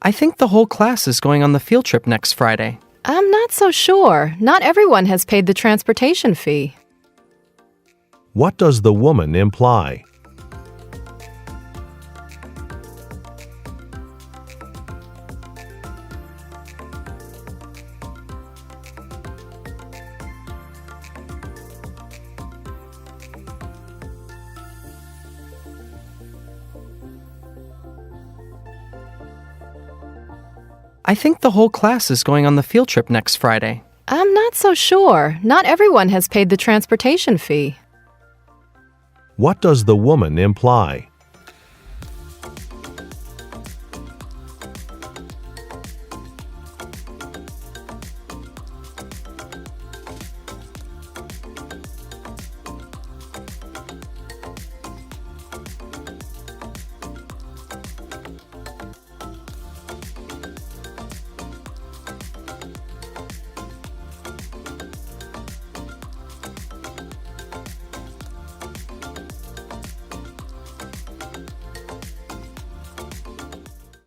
I think the whole class is going on the field trip next Friday. I'm not so sure. Not everyone has paid the transportation fee. What does the woman imply? I think the whole class is going on the field trip next Friday. I'm not so sure. Not everyone has paid the transportation fee. What does the woman imply?